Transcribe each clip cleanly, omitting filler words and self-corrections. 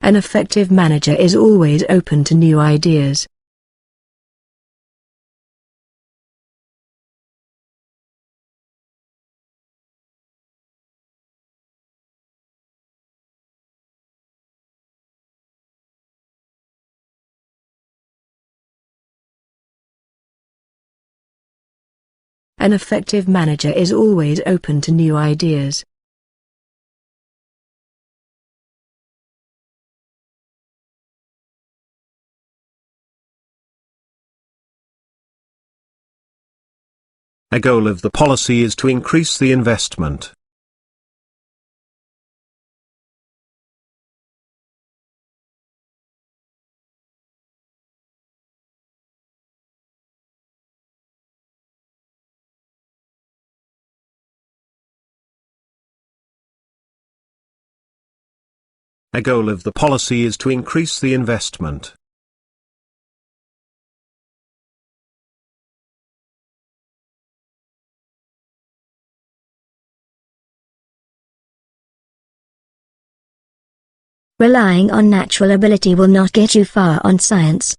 An effective manager is always open to new ideas. An effective manager is always open to new ideas. A goal of the policy is to increase the investment. A goal of the policy is to increase the investment. Relying on natural ability will not get you far on science.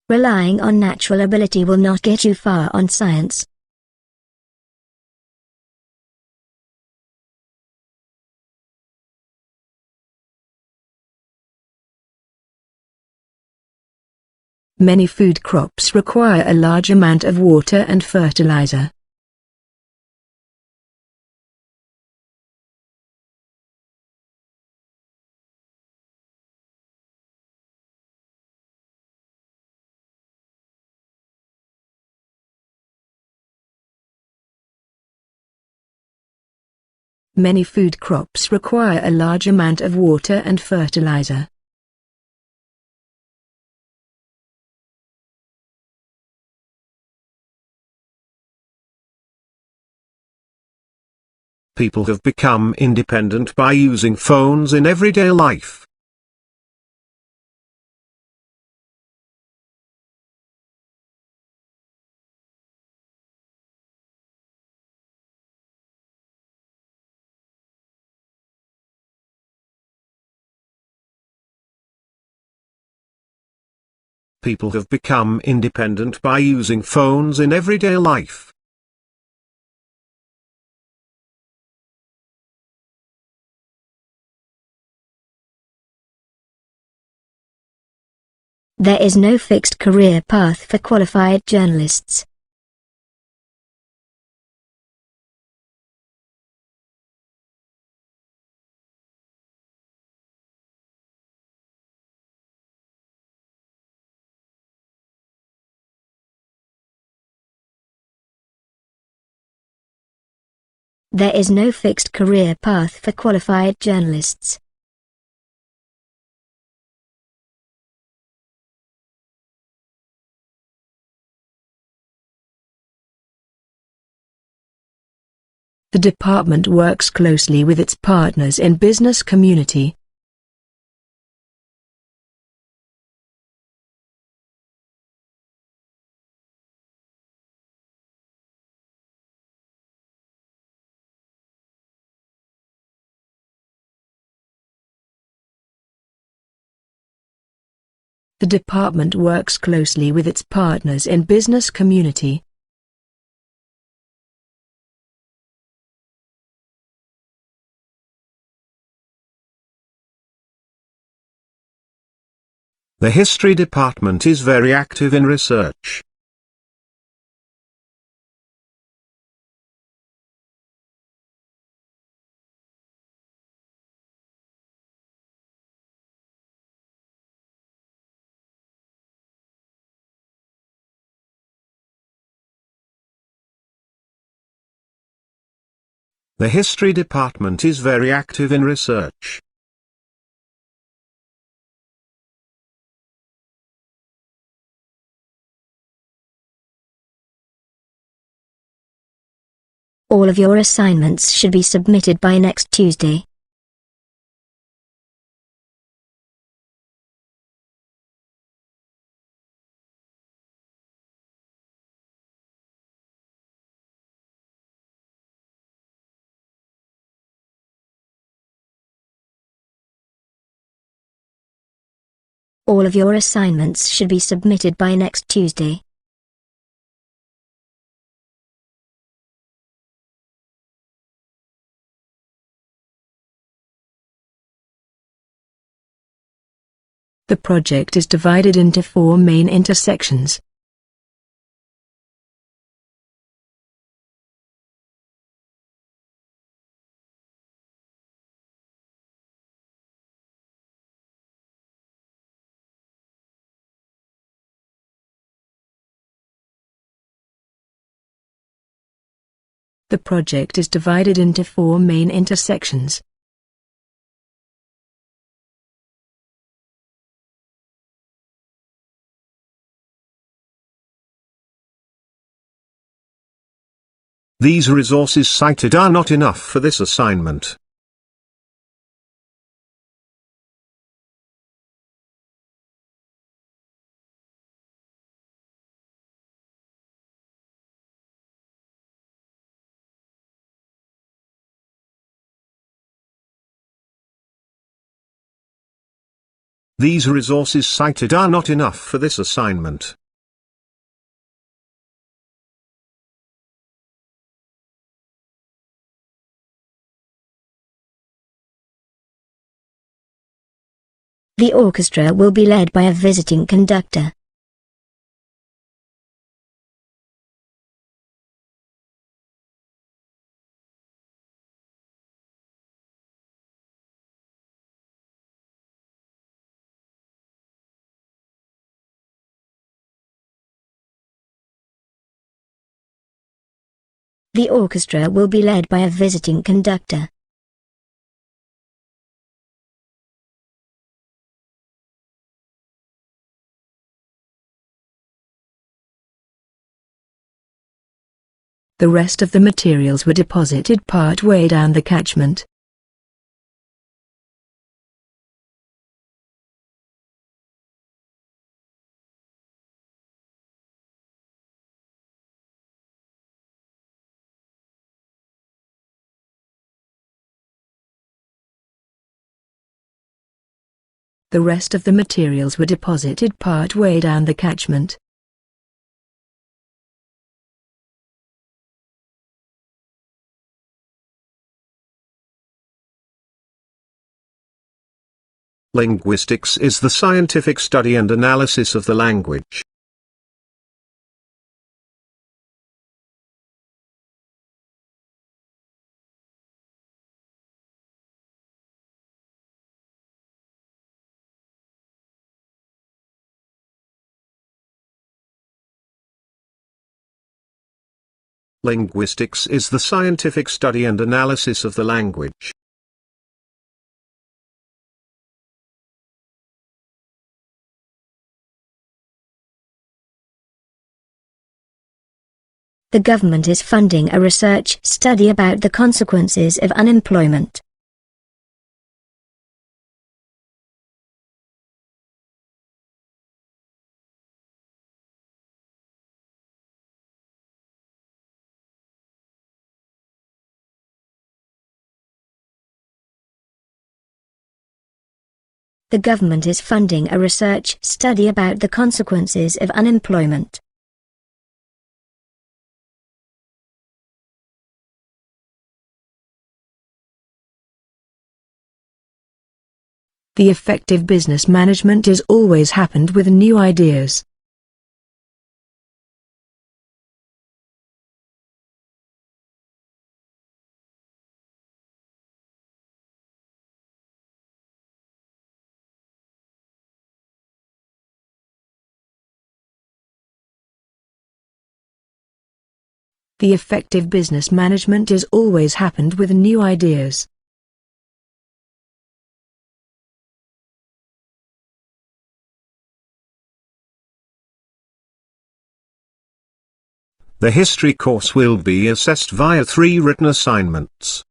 Relying on natural ability will not get you far on science. Many food crops require a large amount of water and fertilizer. Many food crops require a large amount of water and fertilizer. People have become independent by using phones in everyday life. People have become independent by using phones in everyday life. There is no fixed career path for qualified journalists. There is no fixed career path for qualified journalists. The department works closely with its partners in business community. The department works closely with its partners in business community. The history department is very active in research. The history department is very active in research. All of your assignments should be submitted by next Tuesday. All of your assignments should be submitted by next Tuesday. The project is divided into 4 main intersections. The project is divided into 4 main intersections. These resources cited are not enough for this assignment. These resources cited are not enough for this assignment. The orchestra will be led by a visiting conductor. The orchestra will be led by a visiting conductor. The rest of the materials were deposited partway down the catchment. The rest of the materials were deposited partway down the catchment. Linguistics is the scientific study and analysis of the language. Linguistics is the scientific study and analysis of the language. The government is funding a research study about the consequences of unemployment. The government is funding a research study about the consequences of unemployment. The effective business management is always happened with new ideas. The effective business management is always happened with new ideas. The history course will be assessed via 3 written assignments.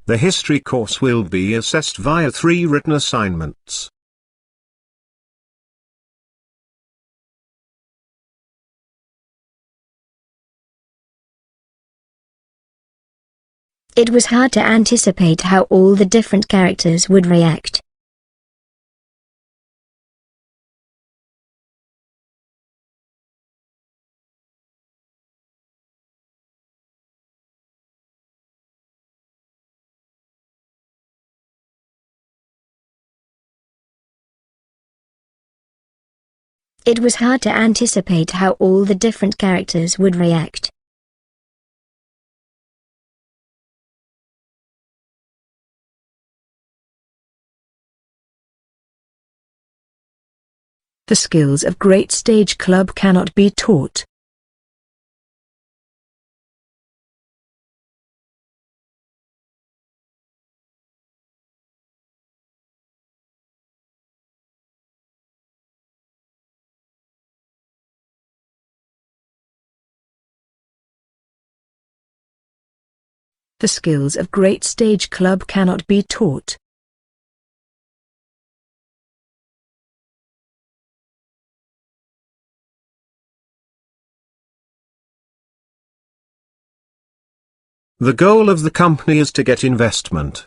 The history course will be assessed via 3 written assignments. It was hard to anticipate how all the different characters would react. It was hard to anticipate how all the different characters would react. The skills of great stage club cannot be taught. The skills of great stage club cannot be taught. The goal of the company is to get investment.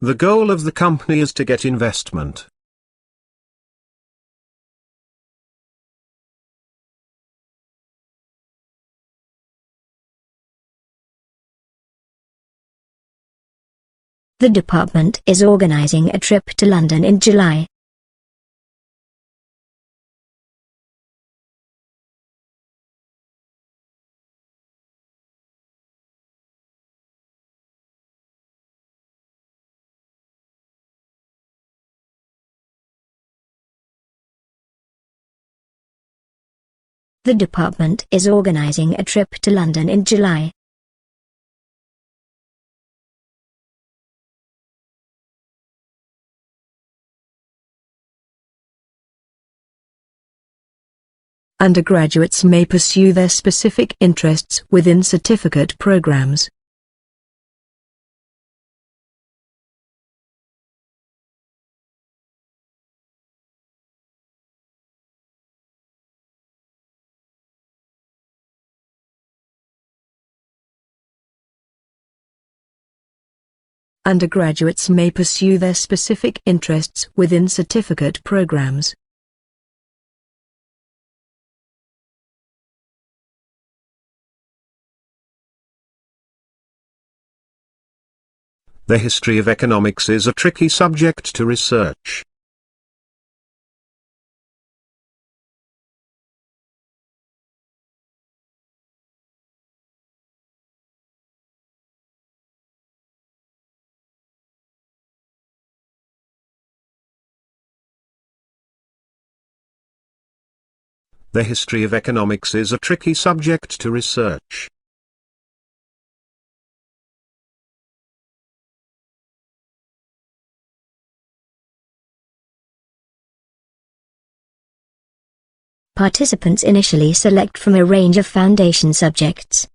The goal of the company is to get investment. The department is organizing a trip to London in July. The department is organizing a trip to London in July. Undergraduates may pursue their specific interests within certificate programs. Undergraduates may pursue their specific interests within certificate programs. The history of economics is a tricky subject to research. The history of economics is a tricky subject to research. Participants initially select from a range of foundation subjects.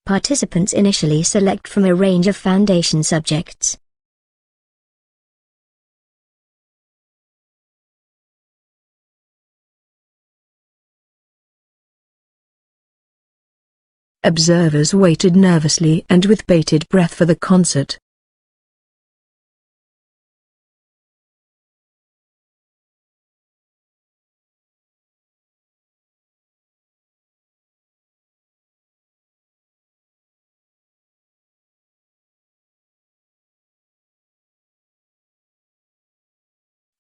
Participants initially select from a range of foundation subjects. Observers waited nervously and with bated breath for the concert.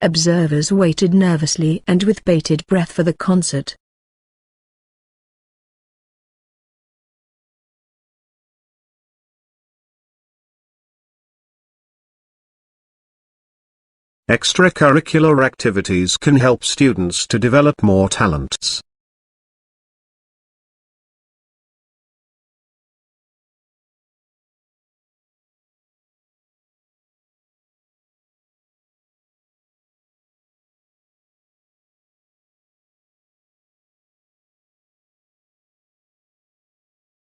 Observers waited nervously and with bated breath for the concert. Extracurricular activities can help students to develop more talents.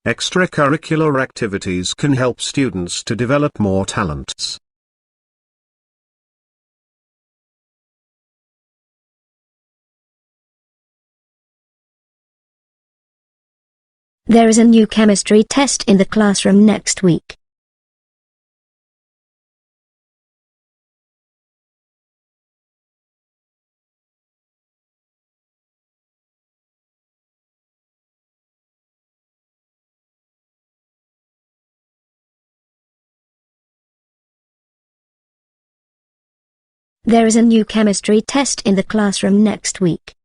Extracurricular activities can help students to develop more talents. There is a new chemistry test in the classroom next week. There is a new chemistry test in the classroom next week.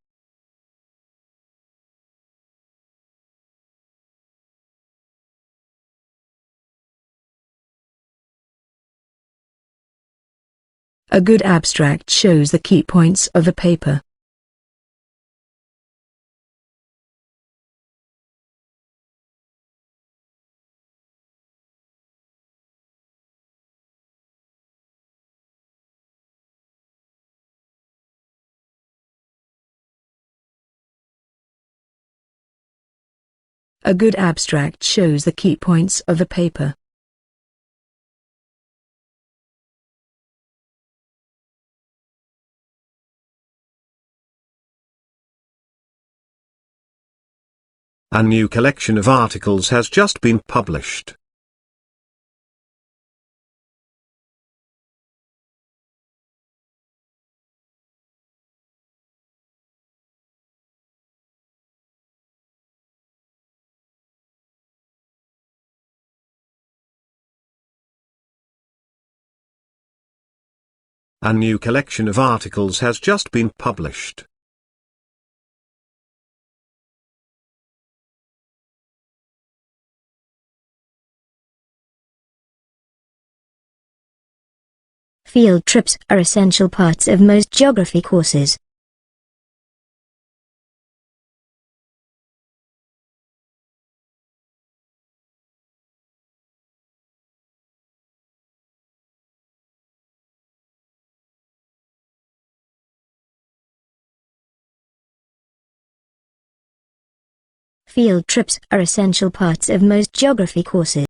A good abstract shows the key points of a paper. A good abstract shows the key points of a paper. A new collection of articles has just been published. A new collection of articles has just been published. Field trips are essential parts of most geography courses. Field trips are essential parts of most geography courses.